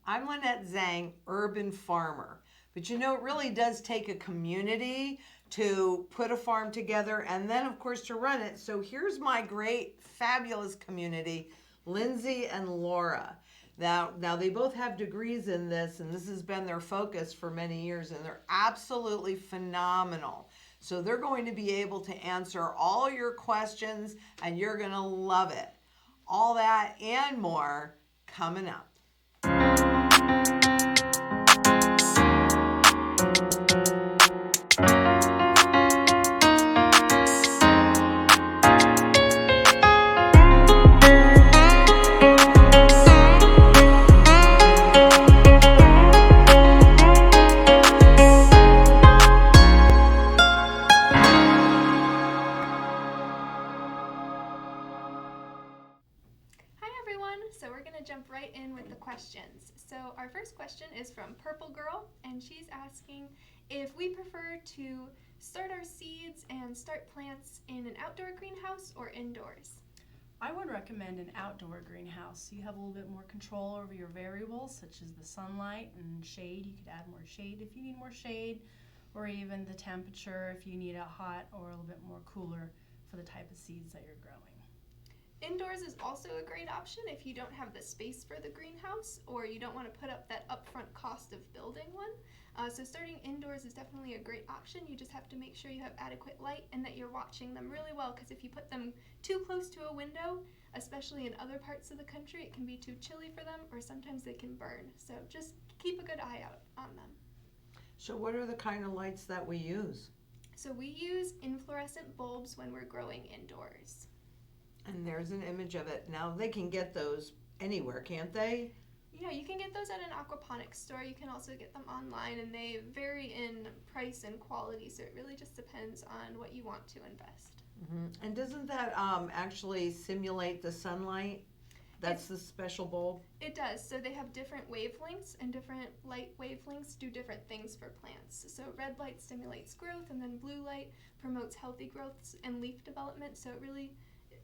I'm Lynette Zhang, urban farmer. But you know, it really does take a community to put a farm together and then, of course, to run it. So here's my great, fabulous community, Lindsay and Laura. Now they both have degrees in this, and this has been their focus for many years, and they're absolutely phenomenal. So they're going to be able to answer all your questions, and you're going to love it. All that and more coming up. So we're going to jump right in with the questions. So our first question is from Purple Girl, and she's asking if we prefer to start our seeds and start plants in an outdoor greenhouse or indoors. I would recommend an outdoor greenhouse. You have a little bit more control over your variables, such as the sunlight and shade. You could add more shade if you need more shade, or even the temperature if you need it hot or a little bit more cooler for the type of seeds that you're growing. Indoors is also a great option if you don't have the space for the greenhouse or you don't want to put up that upfront cost of building one. So starting indoors is definitely a great option. You just have to make sure you have adequate light and that you're watching them really well, because if you put them too close to a window, especially in other parts of the country, it can be too chilly for them or sometimes they can burn. So just keep a good eye out on them. So what are the kind of lights that we use? So we use inflorescent bulbs when we're growing indoors. And there's an image of it. Now they can get those anywhere, can't they? Yeah, you can get those at an aquaponics store. You can also get them online, and they vary in price and quality, so it really just depends on what you want to invest. Mm-hmm. And doesn't that actually simulate the sunlight? That's the special bulb? It does. So they have different wavelengths, and different light wavelengths do different things for plants. So red light stimulates growth, and then blue light promotes healthy growth and leaf development. So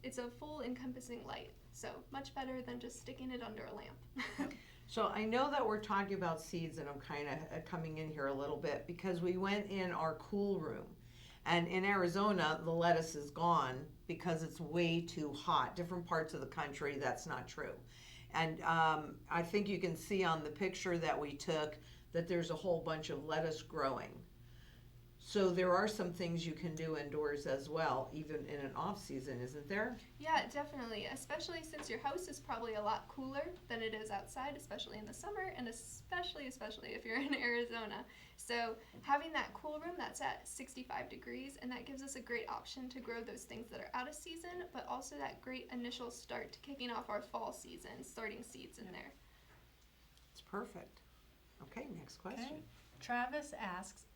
it's a full encompassing light, so much better than just sticking it under a lamp. So I know that we're talking about seeds, and I'm kind of coming in here a little bit because we went in our cool room, and in Arizona the lettuce is gone because it's way too hot. Different parts of the country that's not true, and I think you can see on the picture that we took that there's a whole bunch of lettuce growing. So there are some things you can do indoors as well, even in an off season, isn't there? Yeah, definitely, especially since your house is probably a lot cooler than it is outside, especially in the summer, and especially if you're in Arizona. So having that cool room that's at 65 degrees, and that gives us a great option to grow those things that are out of season, but also that great initial start to kicking off our fall season, starting seeds in there. It's perfect. Okay, next question. Okay. Travis asks,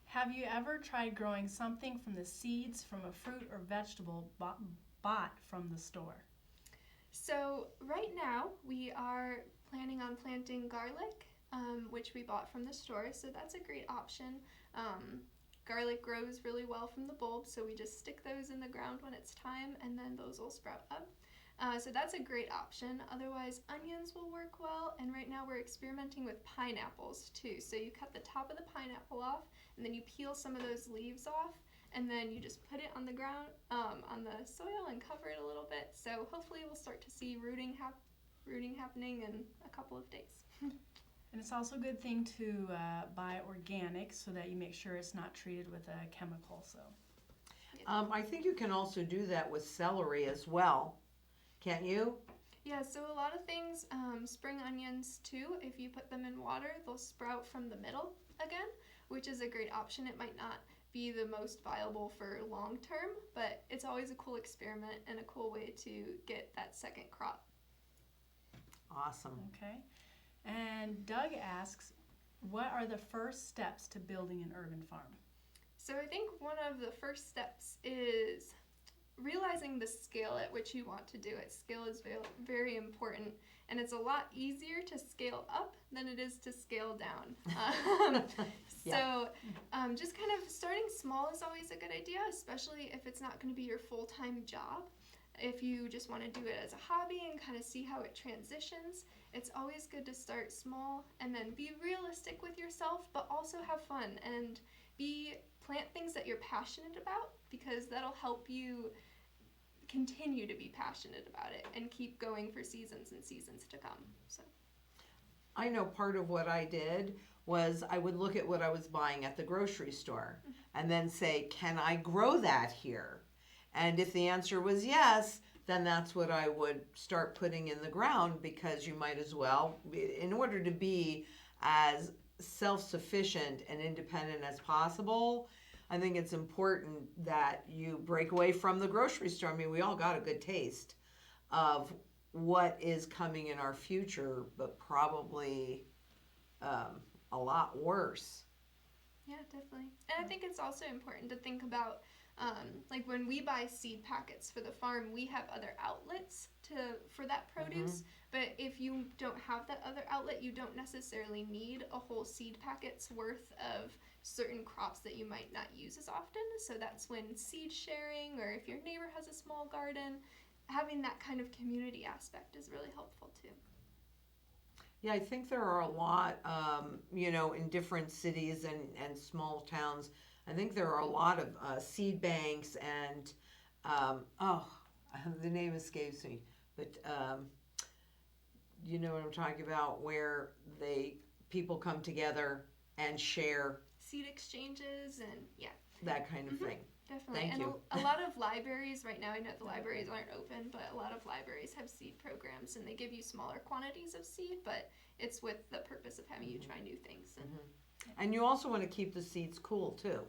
have you ever tried growing something from the seeds from a fruit or vegetable bought from the store? So right now we are planning on planting garlic, which we bought from the store, so that's a great option. Garlic grows really well from the bulb, so we just stick those in the ground when it's time, and then those will sprout up. So that's a great option. Otherwise, onions will work well, and right now we're experimenting with pineapples too. So you cut the top of the pineapple off, and then you peel some of those leaves off, and then you just put it on the ground, on the soil, and cover it a little bit. So hopefully we'll start to see rooting happening in a couple of days. And it's also a good thing to buy organic so that you make sure it's not treated with a chemical. So I think you can also do that with celery as well. Can't you? Yeah, so a lot of things, spring onions too, if you put them in water, they'll sprout from the middle again, which is a great option. It might not be the most viable for long term, but it's always a cool experiment and a cool way to get that second crop. Awesome. Okay. And Doug asks, what are the first steps to building an urban farm? So I think one of the first steps is realizing the scale at which you want to do it. Scale is very important, and it's a lot easier to scale up than it is to scale down. So just kind of starting small is always a good idea, especially if it's not going to be your full-time job. If you just want to do it as a hobby and kind of see how it transitions, it's always good to start small and then be realistic with yourself, but also have fun and plant things that you're passionate about, because that'll help you continue to be passionate about it and keep going for seasons and seasons to come. So I know part of what I did was I would look at what I was buying at the grocery store and then say, can I grow that here? And if the answer was yes, then that's what I would start putting in the ground, because you might as well, in order to be as self-sufficient and independent as possible, I think it's important that you break away from the grocery store. I mean, we all got a good taste of what is coming in our future, but probably a lot worse. yeah, definitely. And I think it's also important to think about, like when we buy seed packets for the farm, we have other outlets for that produce. But if you don't have that other outlet, you don't necessarily need a whole seed packet's worth of certain crops that you might not use as often. So that's when seed sharing, or if your neighbor has a small garden, having that kind of community aspect is really helpful too. Yeah, I think there are a lot, in different cities and small towns. I think there are a lot of seed banks and, the name escapes me, but you know what I'm talking about, where people come together and share Seed exchanges and that kind of thing. definitely. Thank And you. a lot of libraries right now, I know the libraries aren't open, but a lot of libraries have seed programs and they give you smaller quantities of seed, but it's with the purpose of having you try new things. And you also want to keep the seeds cool too.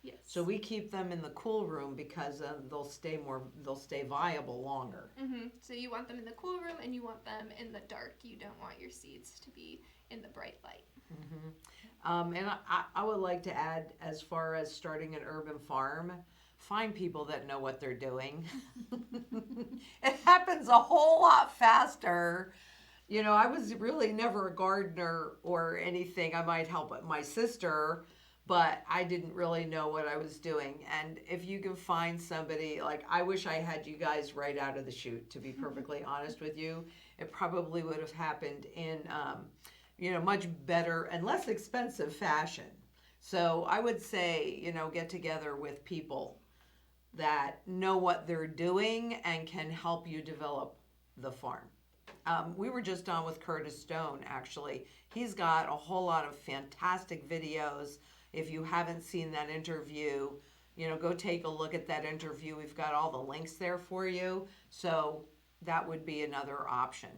Yes. So we keep them in the cool room because they'll stay viable longer. So you want them in the cool room and you want them in the dark. You don't want your seeds to be in the bright light. And I would like to add, as far as starting an urban farm, find people that know what they're doing. It happens a whole lot faster. I was really never a gardener or anything. I might help my sister, but I didn't really know what I was doing. And if you can find somebody, like, I wish I had you guys right out of the chute, to be perfectly honest with you. It probably would have happened in much better and less expensive fashion. So I would say, get together with people that know what they're doing and can help you develop the farm. We were just on with Curtis Stone, actually. He's got a whole lot of fantastic videos. If you haven't seen that interview, go take a look at that interview. We've got all the links there for you. So that would be another option.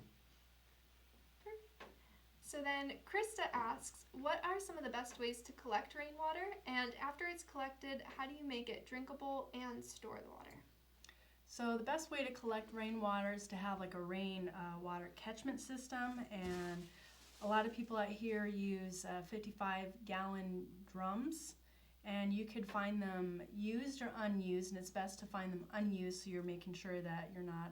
So then Christa asks, what are some of the best ways to collect rainwater? And after it's collected, how do you make it drinkable and store the water? So the best way to collect rainwater is to have like a rain water catchment system, and a lot of people out here use 55-gallon drums, and you could find them used or unused, and it's best to find them unused so you're making sure that you're not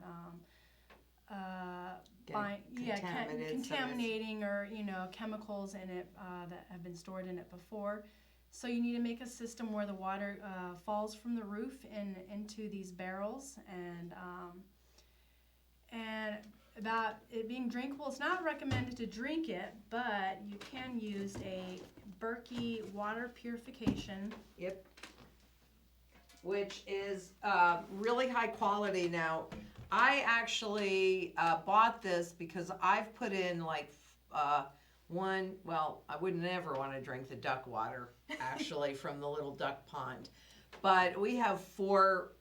contaminating or chemicals in it that have been stored in it before. So you need to make a system where the water falls from the roof into these barrels, and about it being drinkable, it's not recommended to drink it, but you can use a Berkey water purification. Yep. Which is really high quality. Now, I actually bought this because I've put in I would never want to drink the duck water, actually, from the little duck pond. But we have 4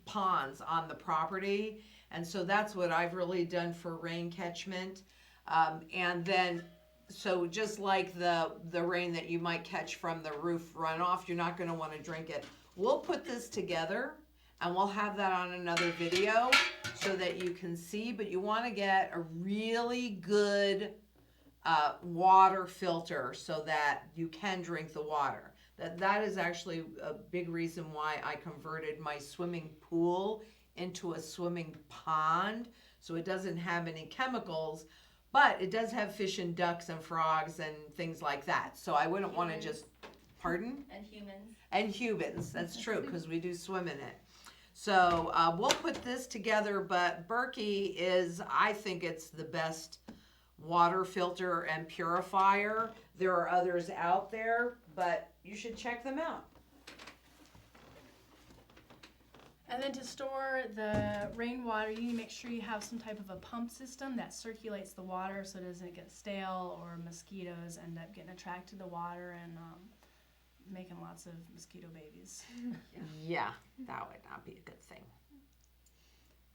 ponds on the property, and so that's what I've really done for rain catchment. And then, so just like the rain that you might catch from the roof runoff, you're not going to want to drink it. We'll put this together, and we'll have that on another video so that you can see, but you want to get a really good water filter so that you can drink the water. That is actually a big reason why I converted my swimming pool into a swimming pond, so it doesn't have any chemicals, but it does have fish and ducks and frogs and things like that. So I wouldn't want to just, pardon? And humans. And humans, that's true, because we do swim in it. So we'll put this together, but Berkey I think it's the best water filter and purifier. There are others out there, but you should check them out. And then to store the rainwater, you need to make sure you have some type of a pump system that circulates the water so it doesn't get stale or mosquitoes end up getting attracted to the water and making lots of mosquito babies. Yeah, that would not be a good thing.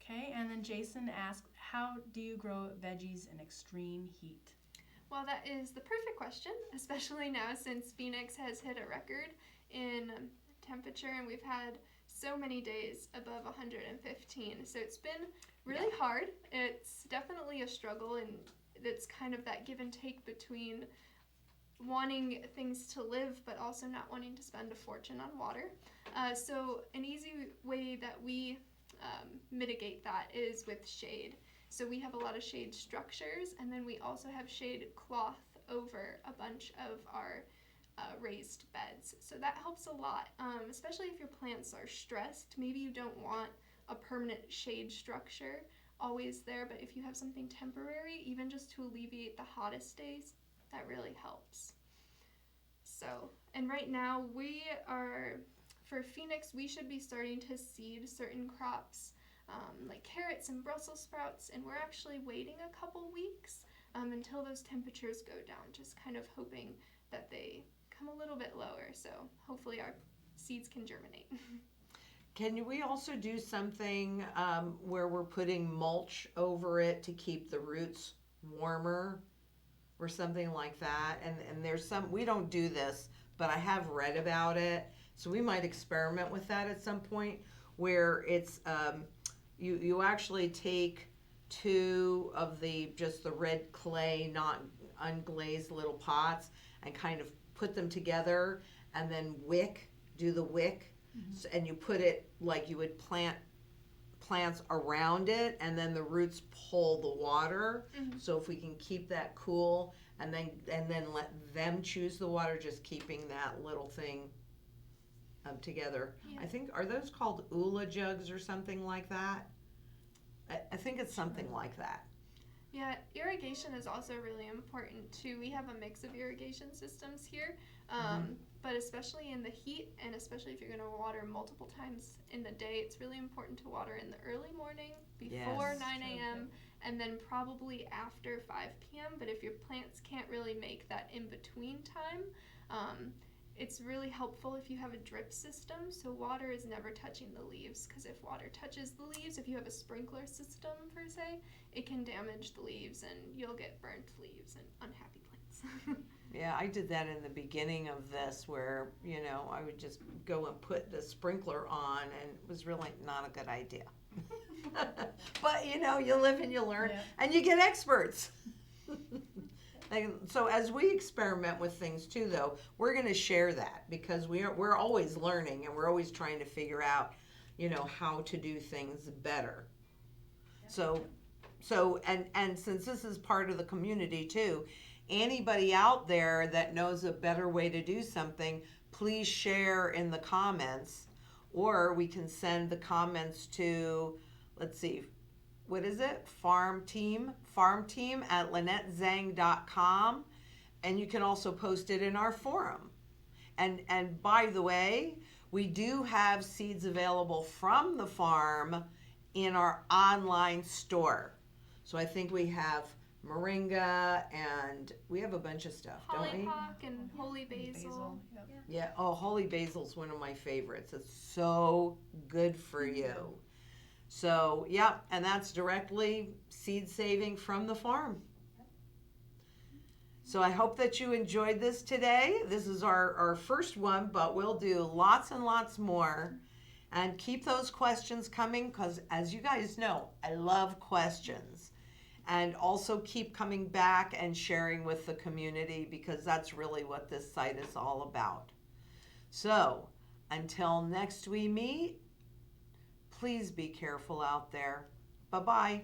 Okay, and then Jason asked, how do you grow veggies in extreme heat? Well, that is the perfect question, especially now since Phoenix has hit a record in temperature and we've had so many days above 115. So it's been really hard. It's definitely a struggle, and it's kind of that give and take between wanting things to live but also not wanting to spend a fortune on water. So an easy way that we mitigate that is with shade. So we have a lot of shade structures, and then we also have shade cloth over a bunch of our raised beds. So that helps a lot, especially if your plants are stressed. Maybe you don't want a permanent shade structure always there, but if you have something temporary, even just to alleviate the hottest days, that really helps. So, and right now for Phoenix, we should be starting to seed certain crops like carrots and Brussels sprouts, and we're actually waiting a couple weeks until those temperatures go down, just kind of hoping that they come a little bit lower, so hopefully our seeds can germinate. Can we also do something where we're putting mulch over it to keep the roots warmer or something like that? And there's we don't do this, but I have read about it, so we might experiment with that at some point, where it's you actually take two of the red clay, not unglazed little pots, and kind of put them together, and then do the wick, and you put it like you would plant plants around it, and then the roots pull the water. So if we can keep that cool, and then let them choose the water, just keeping that little thing together. Yeah. I think, are those called Ula jugs or something like that? I think it's something like that. Yeah, irrigation is also really important too. We have a mix of irrigation systems here, but especially in the heat, and especially if you're going to water multiple times in the day, it's really important to water in the early morning before 9 a.m. and then probably after 5 p.m. But if your plants can't really make that in-between time, it's really helpful if you have a drip system, so water is never touching the leaves, because if water touches the leaves, if you have a sprinkler system per se, it can damage the leaves and you'll get burnt leaves and unhappy plants. Yeah, I did that in the beginning of this, where, I would just go and put the sprinkler on, and it was really not a good idea. But, you live and you learn, and you get experts. And so as we experiment with things too, though, we're going to share that, because we're always learning, and we're always trying to figure out, how to do things better. So and since this is part of the community too, anybody out there that knows a better way to do something, please share in the comments, or we can send the comments to, let's see, what is it? Farm team at LynetteZhang.com, and you can also post it in our forum. And by the way, we do have seeds available from the farm in our online store. So I think we have moringa, and we have a bunch of stuff, don't we? Hollyhock and holy basil. Yep. Yeah. Oh, holy basil's one of my favorites. It's so good for you. So, yeah, and that's directly seed saving from the farm. So I hope that you enjoyed this today. This is our first one, but we'll do lots and lots more. And keep those questions coming, because as you guys know, I love questions. And also keep coming back and sharing with the community, because that's really what this site is all about. So until next we meet, please be careful out there. Bye-bye.